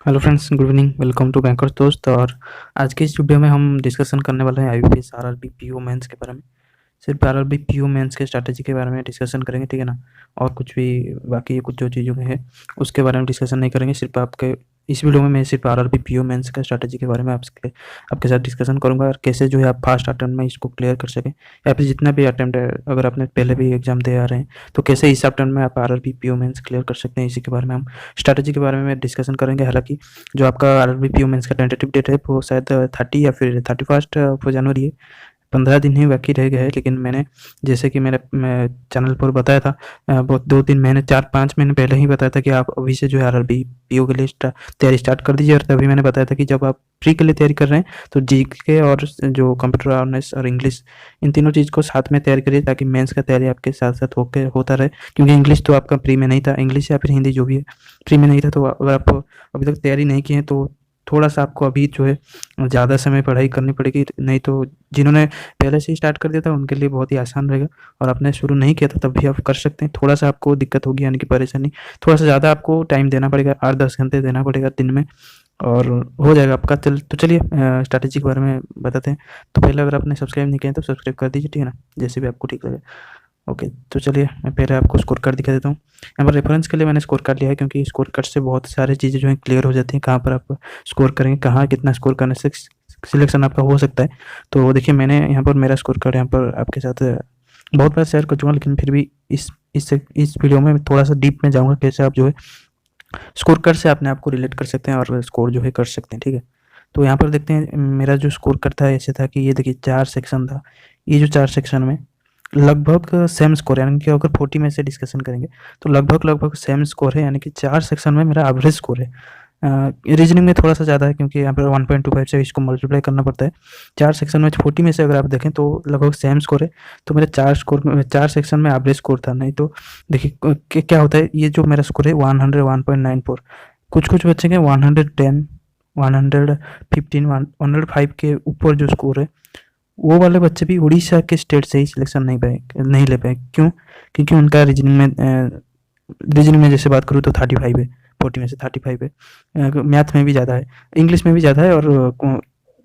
Hello friends, good evening. Welcome to bankers दोस्त। और आज के इस वीडियो में हम डिस्कशन करने वाले हैं आईबीपीएस आरआरबी पीओ मेंस के बारे में। सिर्फ आरआरबी पीओ मेंस के स्ट्रैटेजी के बारे में डिस्कशन करेंगे, ठीक है ना। और कुछ भी बाकी कुछ जो चीज़ों में है उसके बारे में डिस्कशन नहीं करेंगे। सिर्फ आपके इस वीडियो में मैं सिर्फ आरआरबी पीओ मेंस का स्ट्रैटेजी के बारे में आपके आपके साथ डिस्कशन करूंगा, और कैसे जो है आप फास्ट अटेम्प्ट में इसको क्लियर कर सकें, या फिर जितना भी अटेम्प्ट है, अगर आपने पहले भी एग्जाम दे आ रहे हैं तो कैसे इस अटेम्प्ट में आप आरआरबी पीओ मेंस क्लियर कर सकते हैं। इसी के बारे में हम स्ट्रैटेजी के बारे में डिस्कशन करेंगे। हालांकि जो आपका आरआरबी पीओ मेंस का टेंटेटिव डेट है वो शायद 30 या फिर 31 जनवरी है। 15 दिन ही बाकी रह गए हैं, लेकिन मैंने जैसे कि मैं चैनल पर बताया था, बहुत 2-3 महीने 4-5 महीने पहले ही बताया था कि आप अभी से जो है आरआरबी पीओ के लिए तैयारी स्टार्ट कर दीजिए। और तभी मैंने बताया था कि जब आप प्री के लिए तैयारी कर रहे हैं तो जी के और जो कंप्यूटर अवेयरनेस और इंग्लिश, इन तीनों चीज़ को साथ में तैयारी करिए, ताकि मेंस का तैयारी आपके साथ साथ होता रहे। क्योंकि इंग्लिश तो आपका प्री में नहीं था, इंग्लिश या फिर हिंदी जो भी है प्री में नहीं था। तो अगर आप अभी तक तैयारी नहीं की है तो थोड़ा सा आपको अभी जो है ज़्यादा समय पढ़ाई करनी पड़ेगी, नहीं तो जिन्होंने पहले से ही स्टार्ट कर दिया था उनके लिए बहुत ही आसान रहेगा। और आपने शुरू नहीं किया था तब भी आप कर सकते हैं। थोड़ा सा आपको दिक्कत होगी, यानी कि परेशानी, थोड़ा सा ज़्यादा आपको टाइम देना पड़ेगा, 8-10 घंटे देना पड़ेगा दिन में, और हो जाएगा आपका। तो चलिए स्ट्रैटेजी के बारे में बताते हैं। तो पहले अगर आपने सब्सक्राइब नहीं किया तो सब्सक्राइब कर दीजिए, ठीक है ना, जैसे भी आपको ठीक लगे। ओके, तो चलिए मैं पहले आपको स्कोर कार्ड दिखा देता हूँ। यहाँ पर रेफरेंस के लिए मैंने स्कोर कार्ड लिया है, क्योंकि स्कोर कार्ड से बहुत सारी चीज़ें जो है क्लियर हो जाती हैं, कहाँ पर आप स्कोर करेंगे, कहाँ कितना स्कोर करने से सिलेक्शन आपका हो सकता है। तो देखिए, मैंने यहाँ पर मेरा स्कोर कार्ड यहाँ पर आपके साथ बहुत बार शेयर कर चुका हूँ, लेकिन फिर भी इस वीडियो में थोड़ा सा डीप में जाऊँगा, कैसे आप जो है स्कोर कार्ड से अपने आप को रिलेट कर सकते हैं और स्कोर जो है कर सकते हैं, ठीक है। तो यहाँ पर देखते हैं, मेरा जो स्कोर कार्ड था ऐसे था कि ये देखिए 4 सेक्शन था। ये जो 4 सेक्शन में लगभग सेम स्कोर है, यानी कि अगर 40 में से डिस्कशन करेंगे तो लगभग सेम स्कोर है, यानी कि 4 सेक्शन में मेरा एवरेज स्कोर है। रीजनिंग में थोड़ा सा ज़्यादा है, क्योंकि यहाँ पर 1.25 से इसको मल्टीप्लाई करना पड़ता है। 4 सेक्शन में 40 में से अगर आप देखें तो लगभग सेम स्कोर है। तो मेरे 4 सेक्शन में एवरेज स्कोर था। नहीं तो देखिए क्या होता है, ये जो मेरा स्कोर है 101.94, कुछ कुछ बच्चे के 110, 115, 105 के ऊपर जो स्कोर है, वो वाले बच्चे भी उड़ीसा के स्टेट से ही सिलेक्शन नहीं ले पाए। क्यों? क्योंकि उनका रीजनिंग में जैसे बात करूँ तो 35 है, 40 में से 35 है। मैथ में भी ज़्यादा है, इंग्लिश में भी ज़्यादा है, और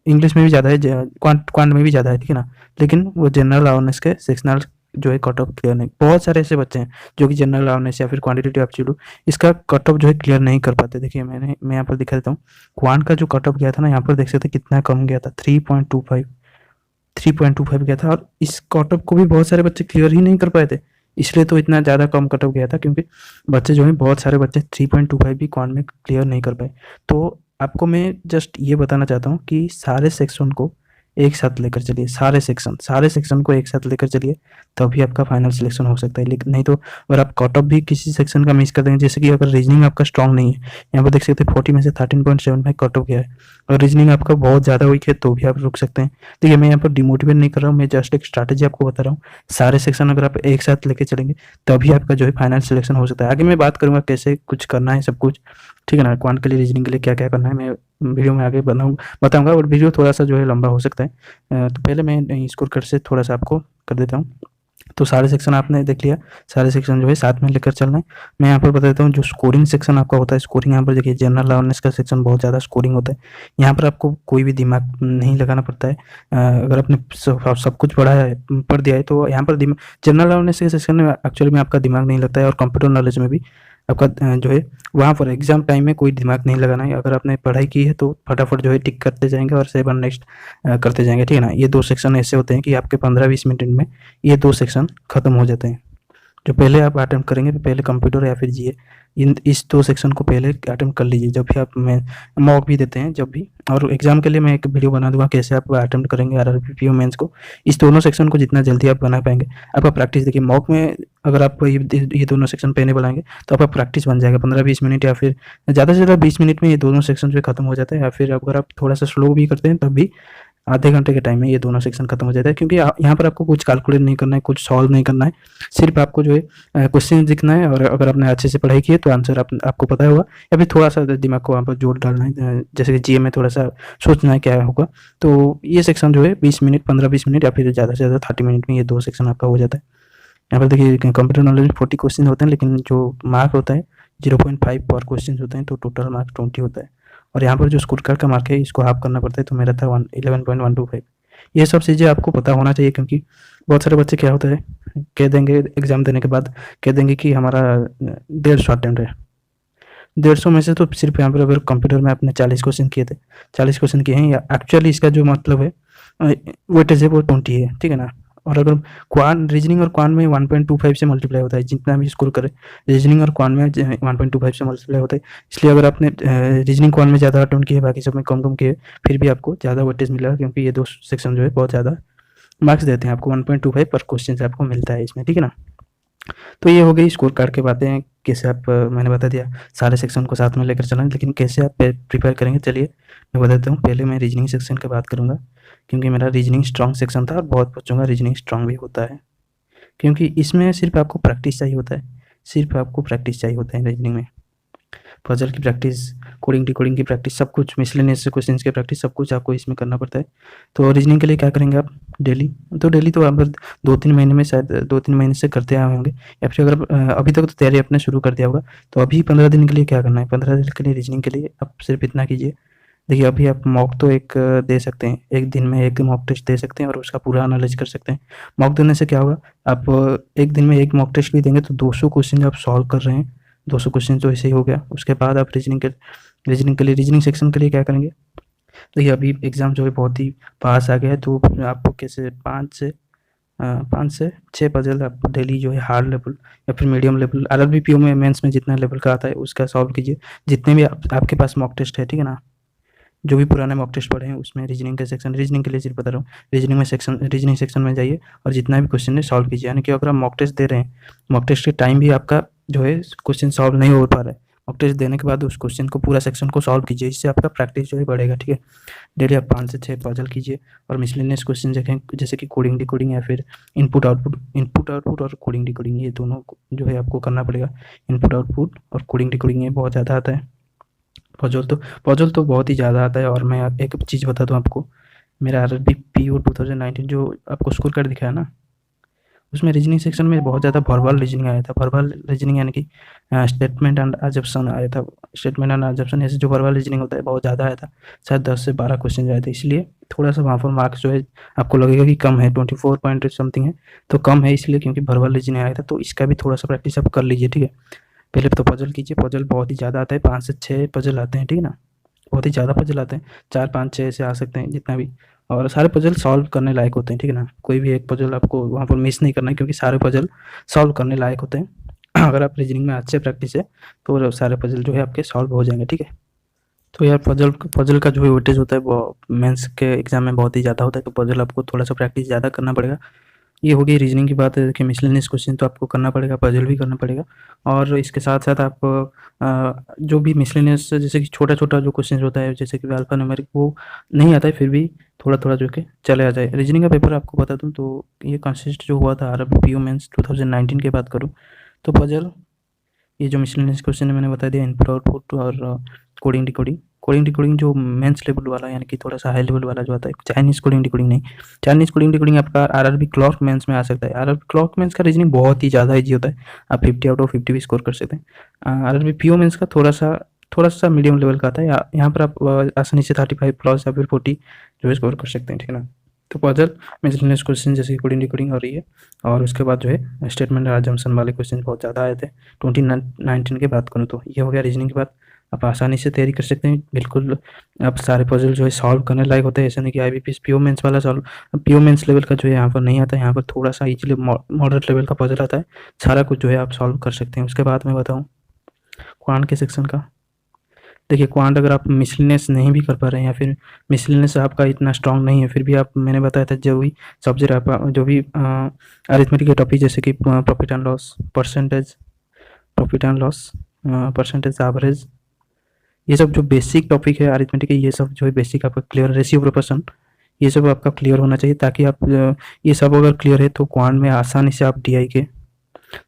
इंग्लिश में भी ज़्यादा है, क्वांट में भी ज़्यादा है, ठीक है ना। लेकिन वो जनरल अवेयरनेस के सेक्शनल जो है कट ऑफ क्लियर नहीं, बहुत सारे ऐसे बच्चे हैं जो कि जनरल अवेयरनेस या फिर क्वांटिटेटिव एप्टीट्यूड इसका कट ऑफ जो है क्लियर नहीं कर पाते। देखिए मैं यहाँ पर दिखा देता हूँ, क्वांट का जो कट ऑफ गया था ना, यहाँ पर देख सकते हैं कितना कम गया था, 3.25 गया था। और इस कट ऑफ को भी बहुत सारे बच्चे क्लियर ही नहीं कर पाए थे, इसलिए तो इतना ज़्यादा कम कट ऑफ गया था, क्योंकि बच्चे जो है बहुत सारे बच्चे 3.25 भी क्वांट में क्लियर नहीं कर पाए। तो आपको मैं जस्ट ये बताना चाहता हूँ कि सारे सेक्शन को एक साथ लेकर चलिए, सारे सेक्शन को एक साथ लेकर चलिए, तभी आपका फाइनल सिलेक्शन हो सकता है। लेकिन नहीं तो अगर आप कट ऑफ भी किसी सेक्शन का मिस कर देंगे, जैसे कि अगर रीजनिंग आपका स्ट्रांग नहीं है, यहाँ पर देख सकते हैं 40 में से 13.75 कट ऑफ गया है, और रीजनिंग आपका बहुत ज़्यादा वीक है तो भी आप रुक सकते हैं। देखिए, मैं यहाँ पर डिमोटिवेट नहीं कर रहा हूँ, मैं जस्ट एक स्ट्रैटेजी आपको बता रहा हूँ। सारे सेक्शन अगर आप एक साथ लेके चलेंगे तभी आपका जो है फाइनल सिलेक्शन हो सकता है। आगे मैं बात करूँगा कैसे कुछ करना है सब कुछ, ठीक है ना, क्वांट के लिए, रीजनिंग के लिए क्या क्या करना है, मैं वीडियो में आगे बताऊँगा। और वीडियो थोड़ा सा जो है लंबा हो सकता है, तो पहले मैं स्कोर कार्ड से थोड़ा सा आपको कर देता हूँ। तो सारे सेक्शन आपने देख लिया, सारे सेक्शन जो है साथ में लेकर चलना है। मैं यहाँ पर बता देता हूँ, जो स्कोरिंग सेक्शन आपका होता है, स्कोरिंग यहाँ पर देखिए, जनरल अवेयरनेस का सेक्शन बहुत ज़्यादा स्कोरिंग होता है। यहाँ पर आपको कोई भी दिमाग नहीं लगाना पड़ता है। अगर आपने सब कुछ पढ़ दिया है तो यहाँ पर जनरल अवेयरनेस के सेक्शन में एक्चुअली में आपका दिमाग नहीं लगता है, और कंप्यूटर नॉलेज में भी आपका जो है वहाँ पर एग्जाम टाइम में कोई दिमाग नहीं लगाना है। अगर आपने पढ़ाई की है तो फटाफट जो है टिक करते जाएंगे और सेवन नेक्स्ट करते जाएंगे, ठीक है ना। ये 2 सेक्शन ऐसे होते हैं कि आपके 15-20 मिनट में ये 2 सेक्शन खत्म हो जाते हैं। जो पहले आप अटेम्प्ट करेंगे, तो पहले कंप्यूटर या फिर जीए, इस 2 सेक्शन को पहले अटेम्प्ट कर लीजिए, जब भी आप में मॉक भी देते हैं जब भी। और एग्जाम के लिए मैं एक वीडियो बना दूंगा कैसे आप अटेम्प्ट करेंगे आरआरबी पीओ मेंस को। इस दोनों सेक्शन को जितना जल्दी आप बना पाएंगे, आपका प्रैक्टिस देखिए, मॉक में अगर आप ये दोनों सेक्शन पहले बनाएंगे तो आपका प्रैक्टिस बन जाएगा 15-20 मिनट, या फिर ज़्यादा से ज़्यादा 20 मिनट में ये दोनों सेक्शन जो खत्म हो जाता है। या फिर अगर आप थोड़ा सा स्लो भी करते हैं तब भी आधे घंटे के टाइम में ये दोनों सेक्शन खत्म हो जाता है। क्योंकि यहाँ पर आपको कुछ कैलकुलेट नहीं करना है, कुछ सॉल्व नहीं करना है, सिर्फ आपको जो है क्वेश्चन लिखना है। और अगर आपने अच्छे से पढ़ाई की है तो आंसर आपको पता होगा, या फिर थोड़ा सा दिमाग को वहाँ पर जोर डालना है, जैसे कि जीए में थोड़ा सा सोचना है क्या होगा। तो ये सेक्शन जो है 20 मिनट, 15-20 मिनट, या फिर ज़्यादा से ज़्यादा 30 मिनट में ये 2 सेक्शन आपका हो जाता है। यहाँ पर देखिए, कंप्यूटर नॉलेज में 40 क्वेश्चन होते हैं, लेकिन जो मार्क होता है 0.5 पर क्वेश्चन होते हैं, तो टोटल मार्क 20 होता है। और यहाँ पर जो स्कोर कार्ड का मार्क है इसको हाफ करना पड़ता है, तो मेरा था 11.125। ये सब चीज़ें आपको पता होना चाहिए, क्योंकि बहुत सारे बच्चे क्या होता है, कह देंगे एग्ज़ाम देने के बाद, कह देंगे कि हमारा 150 अटेम्प्ट है। 150 में से तो सिर्फ यहाँ पर अगर कंप्यूटर में आपने 40 क्वेश्चन किए थे, 40 क्वेश्चन किए हैं, या एक्चुअली इसका जो मतलब है वेटेज है वो 20 है, ठीक है ना। और अगर क्वान रीजनिंग और क्वान में 1.25 से मल्टीप्लाई होता है, जितना भी स्कोर करे रीजनिंग और क्वान में 1.25 से मल्टीप्लाई होता है। इसलिए अगर आपने रीजनिंग क्वान में ज़्यादा अटेम्प्ट किए, बाकी सब में कम कम किए, फिर भी आपको ज़्यादा वेटेज मिलेगा, क्योंकि ये 2 सेक्शन जो है बहुत ज़्यादा मार्क्स देते हैं आपको। 1.25 पर क्वेश्चन से आपको मिलता है इसमें, ठीक है ना। तो ये हो गई स्कोर कार्ड की बातें, कैसे आप मैंने बता दिया सारे सेक्शन को साथ में लेकर चलें, लेकिन कैसे आप प्रिपेयर करेंगे चलिए मैं बता देता हूँ। पहले मैं रीजनिंग सेक्शन की बात करूँगा, क्योंकि मेरा रीजनिंग स्ट्रॉन्ग सेक्शन था और बहुत बच्चों का रीजनिंग स्ट्रॉन्ग भी होता है, क्योंकि इसमें सिर्फ आपको प्रैक्टिस चाहिए होता है, सिर्फ आपको प्रैक्टिस चाहिए होता है रीजनिंग में। पजल की प्रैक्टिस, कोडिंग डिकोडिंग की प्रैक्टिस, सब कुछ मिसलेनियस क्वेश्चंस की प्रैक्टिस, सब कुछ आपको इसमें करना पड़ता है। तो रीजनिंग के लिए क्या करेंगे आप, डेली तो आप 2-3 महीने में, शायद 2-3 महीने से करते आए होंगे, या फिर अगर अभी तक तो तैयारी आपने शुरू कर दिया होगा, तो अभी 15 दिन के लिए क्या करना है, 15 दिन के लिए रीजनिंग के लिए आप सिर्फ इतना कीजिए। देखिए, अभी आप मॉक तो एक दे सकते हैं, एक दिन में एक मॉक टेस्ट दे सकते हैं और उसका पूरा एनालाइज कर सकते हैं। मॉक देने से क्या होगा, आप एक दिन में एक मॉक टेस्ट भी देंगे तो 200 क्वेश्चन आप सॉल्व कर रहे हैं, 200 क्वेश्चन तो ऐसे ही हो गया। उसके बाद आप रीजनिंग सेक्शन के लिए क्या करेंगे। देखिए, अभी एग्ज़ाम जो है बहुत ही पास आ गया है, तो आपको कैसे 5 से 6 पजल आप डेली जो है हार्ड लेवल या फिर मीडियम लेवल, आरआरबी पीओ में मेंस में जितना लेवल का आता है उसका सॉल्व कीजिए। जितने भी आपके पास मॉक टेस्ट है, ठीक है ना, जो भी पुराने मॉक टेस्ट पढ़े हैं उसमें रीजनिंग के लिए सिर्फ बता रहा हूँ, रीजनिंग सेक्शन में जाइए और जितना भी क्वेश्चन है सॉल्व कीजिए। यानी कि अगर आप मॉक टेस्ट दे रहे हैं, मॉक टेस्ट के टाइम भी आपका जो है क्वेश्चन सॉल्व नहीं हो पा रहा है, मॉक टेस्ट देने के बाद उस क्वेश्चन को, पूरा सेक्शन को सॉल्व कीजिए, इससे आपका प्रैक्टिस जो है बढ़ेगा, ठीक है। डेली आप 5 से 6 पजल कीजिए और मिसलेनियस क्वेश्चन देखें, जैसे कि कोडिंग डिकोडिंग या फिर इनपुट आउटपुट और कोडिंग डिकोडिंग, ये दोनों जो है आपको करना पड़ेगा। इनपुट आउटपुट और कोडिंग डिकोडिंग ये बहुत ज़्यादा आता है। पजल तो बहुत ही ज़्यादा आता है। और मैं एक चीज़ बता दूँ आपको, मेरा आरआरबी पीओ 2019 जो आपको स्कोर कार्ड दिखाया ना, उसमें रीजनिंग सेक्शन में बहुत ज़्यादा वर्बल रीजनिंग आया था। वर्बल रीजनिंग यानी कि स्टेटमेंट एंड अजम्पशन आया था। स्टेटमेंट एंड अजम्पशन ऐसे जो वर्बल रीजनिंग होता है बहुत ज़्यादा आया था, शायद 10 से 12 क्वेश्चन आए थे। इसलिए थोड़ा सा वहाँ पर मार्क्स जो है आपको लगेगा कि कम है, 24 पॉइंट समथिंग है, तो कम है इसलिए, क्योंकि वर्बल रीजनिंग आया था। तो इसका भी थोड़ा सा प्रैक्टिस आप कर लीजिए, ठीक है। पहले तो पजल कीजिए, पजल बहुत ही ज़्यादा आता है, 5 से 6 पजल आते हैं, ठीक है ना, बहुत ही ज़्यादा पजल आते हैं, 4, 5, 6 से आ सकते हैं जितना भी, और सारे पजल सॉल्व करने लायक होते हैं, ठीक है ना। कोई भी एक पजल आपको वहाँ पर मिस नहीं करना है, क्योंकि सारे पजल सॉल्व करने लायक होते हैं। अगर आप रीजनिंग में अच्छे प्रैक्टिस है तो सारे पजल जो है आपके सॉल्व हो जाएंगे, ठीक है। तो यार पजल का जो है वेटेज होता है वो मेंस के एग्जाम में बहुत ही ज़्यादा होता है, तो पजल आपको थोड़ा सा प्रैक्टिस ज़्यादा करना पड़ेगा। ये हो गई रीजनिंग की बात है। देखिए, मिसलेनियस क्वेश्चन तो आपको करना पड़ेगा, पजल भी करना पड़ेगा, और इसके साथ साथ आप जो भी मिसलेनियस, जैसे कि छोटा छोटा जो क्वेश्चन होता है, जैसे कि अल्फा न्यूमेरिक, वो नहीं आता है, फिर भी थोड़ा थोड़ा जो कि चले आ जाए। रीजनिंग का पेपर आपको बता दूं तो ये कंसिस्ट जो हुआ था आरआरबी पीओ मेंस 2019 की बात करूँ तो पजल, ये जो मिसलेनियस क्वेश्चन है मैंने बता दिया, इनपुट आउटपुट और कोडिंग डिकोडिंग जो मेंस लेवल वाला, यानी कि थोड़ा सा हाई लेवल वाला जो आता है, चाइनीज़ कोडिंग डिकोडिंग नहीं, चाइनीज़ कोडिंग डिकोडिंग आपका आरआरबी क्लर्क मेंस में आ सकता है। आरआरबी क्लर्क मेंस का रीजनिंग बहुत ही ज़्यादा ईजी होता है, आप 50 आउट ऑफ 50 भी स्कोर कर सकते हैं। आरआरबी पीओ मेंस का थोड़ा सा मीडियम लेवल का आता है, यहाँ पर आप आसानी से 35 प्लस या फिर 40 जो है स्कोर कर सकते हैं, ठीक है ना। तो पजल, मिसलेनियस क्वेश्चन जैसे कोडिंग डिकोडिंग और ये, और उसके बाद जो है स्टेटमेंट एंड अजम्पशन वाले क्वेश्चन बहुत ज़्यादा आए थे 2019 की बात करूँ तो। ये हो गया रीजनिंग की बात। आप आसानी से तैयारी कर सकते हैं, बिल्कुल। आप सारे पजल जो है सॉल्व करने लायक होते हैं, ऐसा नहीं कि आईबीपीएस पीओ मेंस वाला पीओ मेंस लेवल का जो है यहाँ पर नहीं आता है, यहाँ पर थोड़ा सा इजीली मॉडरेट लेवल का पजल आता है, सारा कुछ जो है आप सॉल्व कर सकते हैं। उसके बाद मैं बताऊँ क्वांट के सेक्शन का। देखिए, क्वांट अगर आप मिसलेनियस नहीं भी कर पा रहे हैं, या फिर मिसलेनियस आपका इतना स्ट्रांग नहीं है, फिर भी आप, मैंने बताया था, जो भी सब्जेक्ट आप जो भी अरिथमेटिक के टॉपिक, जैसे कि profit and loss, percentage, average, ये सब जो बेसिक टॉपिक है अरिथमेटिक के, ये सब जो है बेसिक आपका क्लियर, रेशियो प्रोपोर्शन, ये सब आपका क्लियर होना चाहिए, ताकि आप ये सब अगर क्लियर है तो क्वांट में आसानी से आप डीआई के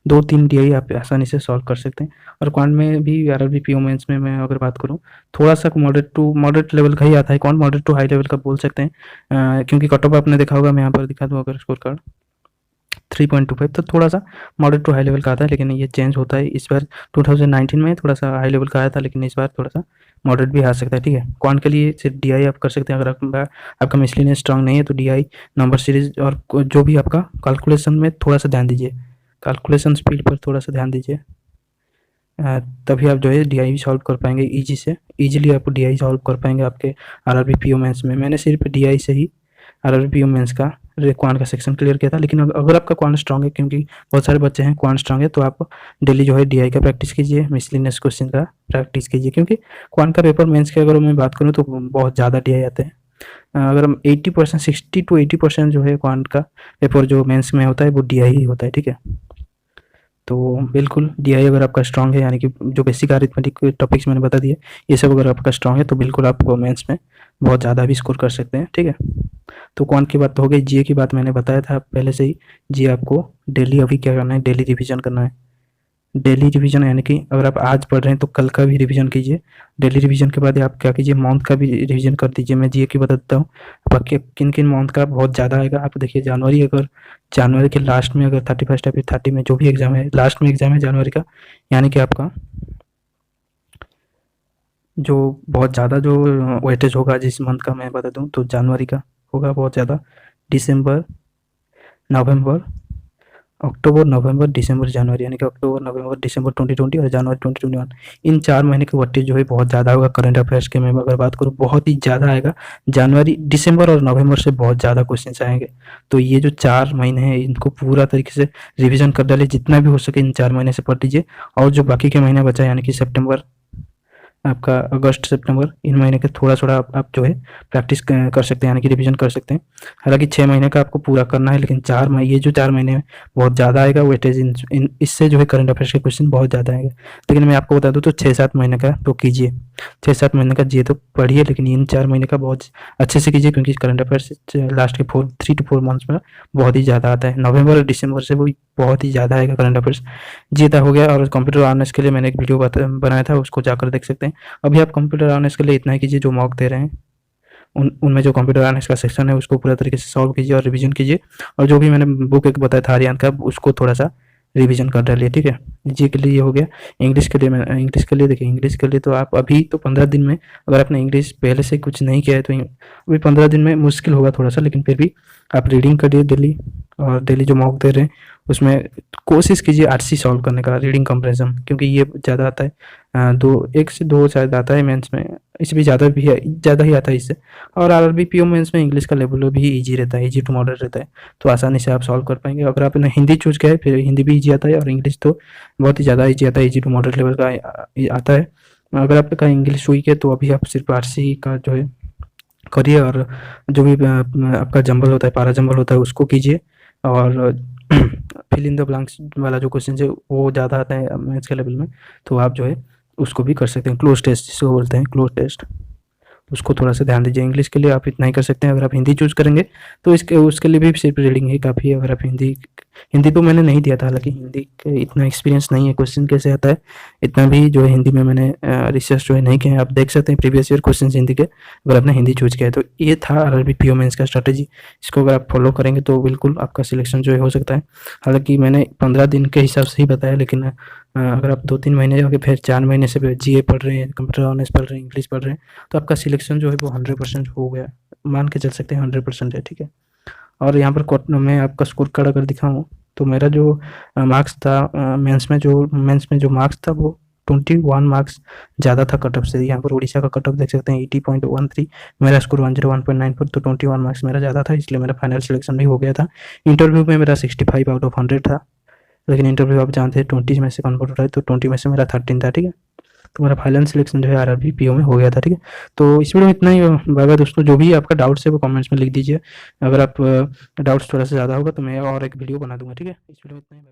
2-3 डीआई आप आसानी से सॉल्व कर सकते हैं। और क्वांट में भी आरआरबी पीओ मेंस में मैं अगर बात करूं, थोड़ा सा मॉडरेट लेवल का ही आता है quant, moderate to high level का बोल सकते हैं, क्योंकि कट ऑफ आपने देखा होगा, मैं यहाँ पर दिखा दूँ अगर स्कोर कार्ड 3.25, तो थोड़ा सा मॉडरेट टू हाई लेवल का आता है, लेकिन ये चेंज होता है। इस बार 2019 में थोड़ा सा हाई लेवल का आया था, लेकिन इस बार थोड़ा सा मॉडरेट भी आ सकता है, ठीक है। क्वांट के लिए सिर्फ डीआई आप कर सकते हैं। अगर आपका मिसलिनियस स्ट्रांग नहीं है तो डीआई, नंबर सीरीज और जो भी आपका कैलकुलेशन में थोड़ा सा ध्यान दीजिए, कैलकुलेशन स्पीड पर थोड़ा सा ध्यान दीजिए, तभी आप जो है डीआई सॉल्व कर पाएंगे ईजिली आप डीआई सॉल्व कर पाएंगे आपके आरआरबी पीओ मेंस में। मैंने सिर्फ डीआई से ही आरआरबी पीओ मेंस का क्वांट का सेक्शन क्लियर किया था, लेकिन अगर आपका क्वांट स्ट्रांग है, क्योंकि बहुत सारे बच्चे हैं क्वांट स्ट्रांग है, तो आप डेली जो है डीआई का प्रैक्टिस कीजिए, मिसलिनियस क्वेश्चन का प्रैक्टिस कीजिए, क्योंकि क्वांट का पेपर मेंस की अगर मैं बात करूँ तो बहुत ज़्यादा डीआई आते हैं। अगर हम 80%, 60 to 80% जो है क्वांट का पेपर जो मेंस में होता है वो डीआई ही होता है, ठीक है। तो बिल्कुल डीआई अगर आपका स्ट्रांग है, यानी कि जो बेसिक अरिथमेटिक टॉपिक्स मैंने बता दिए, ये सब अगर आपका स्ट्रांग है तो बिल्कुल आप मेंस में बहुत ज़्यादा भी स्कोर कर सकते हैं, ठीक है। तो क्वांट की बात तो हो गई। जीए की बात मैंने बताया था पहले से ही। जीए आपको डेली अभी क्या करना है, डेली रिविजन करना है। डेली रिवीजन यानी कि अगर आप आज पढ़ रहे हैं तो कल का भी रिवीजन कीजिए। डेली रिवीजन के बाद आप क्या कीजिए, मंथ का भी रिवीजन कर दीजिए। मैं जीए की बता देता हूँ आपके किन किन मंथ का बहुत ज़्यादा आएगा। आप देखिए जनवरी, अगर जनवरी के लास्ट में अगर 31 या फिर 30 में जो भी एग्जाम है, लास्ट में एग्जाम है जनवरी का, यानी कि आपका जो बहुत ज़्यादा जो वेटेज होगा जिस मंथ का मैं बता दूँ तो जनवरी का होगा बहुत ज़्यादा। दिसंबर, नवंबर, अक्टूबर, नवंबर, दिसंबर, जनवरी, यानी कि अक्टूबर, नवंबर, दिसंबर 2020 और जनवरी 2021, इन 4 महीने के वेटेज जो है बहुत ज़्यादा होगा। करंट अफेयर्स के मैं अगर बात करूँ बहुत ही ज़्यादा आएगा। जनवरी, दिसंबर और नवंबर से बहुत ज़्यादा क्वेश्चंस आएंगे। तो ये जो 4 महीने हैं इनको पूरा तरीके से रिविजन कर डालिए, जितना भी हो सके इन 4 महीने से पढ़ लीजिए। और जो बाकी के महीने बचा यानी कि सितंबर, आपका अगस्त, सितंबर, इन महीने के थोड़ा-थोड़ा आप जो है प्रैक्टिस कर सकते हैं, यानी कि रिवीजन कर सकते हैं। हालाँकि 6 महीने का आपको पूरा करना है, लेकिन 4 मही ये जो 4 महीने में बहुत ज़्यादा आएगा वेटेज। इन इससे जो है करंट अफेयर्स के क्वेश्चन बहुत ज़्यादा आएंगे। लेकिन मैं आपको बता दूँ तो 6-7 महीने का तो कीजिए, 6-7 महीने का जीए तो पढ़िए, लेकिन इन 4 महीने का बहुत अच्छे से कीजिए, क्योंकि करंट अफेयर्स लास्ट के 3 to 4 मंथ्स में बहुत ही ज़्यादा आता है। नवंबर और दिसंबर से वो बहुत ही ज़्यादा आएगा करंट अफेयर्स। जीता हो गया। और कंप्यूटर अवेयरनेस के लिए मैंने एक वीडियो बनाया था, उसको जाकर देख सकते हैं। अभी आप कंप्यूटर अवेयरनेस के लिए इतना ही कीजिए, जो मॉक दे रहे हैं उनमें जो कंप्यूटर अवेयरनेस का सेक्शन है उसको पूरा तरीके से सॉल्व कीजिए और रिवीजन कीजिए। और जो भी मैंने बुक एक बताया था आर्यन का, उसको थोड़ा सा रिवीजन कर डालिए, ठीक है। जी के लिए ये हो गया। इंग्लिश के लिए मैं इंग्लिश के लिए देखिए, इंग्लिश के लिए तो आप अभी तो 15 दिन में, अगर आपने इंग्लिश पहले से कुछ नहीं किया है तो अभी 15 दिन में मुश्किल होगा थोड़ा सा, लेकिन फिर भी आप रीडिंग करिए डेली। और डेली जो मॉक दे रहे हैं उसमें कोशिश कीजिए आरसी सॉल्व करने का, रीडिंग कंपैरिजन, क्योंकि ये ज़्यादा आता है। 1 से 2 शायद आता है मेंस में, इससे भी ज़्यादा भी है, ज़्यादा ही आता है इससे। और आरआरबी पीओ मेंस में इंग्लिश का लेवल भी इजी रहता है, इजी टू मॉडरेट रहता है, तो आसानी से आप सॉल्व कर पाएंगे। अगर आपने हिंदी चूज किया है फिर हिंदी भी इजी आता है, और इंग्लिश तो बहुत ही ज़्यादा इजी आता है, इजी टू मॉडरेट लेवल का आता है। अगर आपका इंग्लिश वीक है तो अभी आप सिर्फ आरसी का जो है करिए, और जो भी आपका जंबल होता है, पारा जंबल होता है, उसको कीजिए। और फिल इन द ब्लैंक्स वाला जो क्वेश्चन है वो ज़्यादा आता है मैथ्स के लेवल में, तो आप जो है उसको भी कर सकते हैं। क्लोज टेस्ट जिसको बोलते हैं, क्लोज टेस्ट, उसको थोड़ा सा ध्यान दीजिए। इंग्लिश के लिए आप इतना ही कर सकते हैं। अगर आप हिंदी चूज़ करेंगे तो इसके उसके लिए भी सिर्फ रीडिंग ही काफ़ी है। अगर आप हिंदी हिंदी तो मैंने नहीं दिया था, हालाँकि हिंदी के इतना एक्सपीरियंस नहीं है, क्वेश्चन कैसे आता है इतना भी जो है हिंदी में मैंने रिसर्च जो है नहीं किया है। आप देख सकते हैं प्रीवियस ईयर क्वेश्चन हिंदी के, अगर आपने हिंदी चूज़ किया है तो। ये था आरआरबी पीओ मेंस का स्ट्रैटेजी। इसको अगर आप फॉलो करेंगे तो बिल्कुल आपका सिलेक्शन जो है हो सकता है। हालाँकि मैंने 15 दिन के हिसाब से ही बताया, लेकिन अगर आप 2-3 महीने जाके फिर 4 महीने से जीए पढ़ रहे हैं, कंप्यूटर अवेयरनेस पढ़ रहे हैं, इंग्लिश पढ़ रहे हैं, तो आपका सिलेक्शन जो है वो 100% हो गया, मान के चल सकते हैं 100% है, ठीक है। और यहाँ पर मैं आपका स्कोर कार्ड अगर दिखाऊँ तो मेरा जो मार्क्स था मेंस में जो मार्क्स था वो 21 मार्क्स ज़्यादा था कट ऑफ से। यहाँ पर उड़ीसा का कट ऑफ देख सकते हैं 80.13, मेरा स्कोर 101.94, तो 21 मार्क्स मेरा ज़्यादा था, इसलिए मेरा फाइनल सिलेक्शन भी हो गया था। इंटरव्यू में मेरा 65 आउट ऑफ 100 था, लेकिन इंटरव्यू आप जानते हैं 20 में से कन्वर्ट हो रहा है, तो 20 में से मेरा 13 था, ठीक है। तो मेरा फाइनल सिलेक्शन जो है आरआरबी पीओ में हो गया था, ठीक है। तो इस वीडियो में इतना ही। बाय बाय दोस्तों। जो भी आपका डाउट्स है वो कमेंट्स में लिख दीजिए। अगर आप डाउट्स थोड़ा सा ज़्यादा होगा तो मैं और एक वीडियो बना दूंगा, ठीक है। इस वीडियो में इतना ही।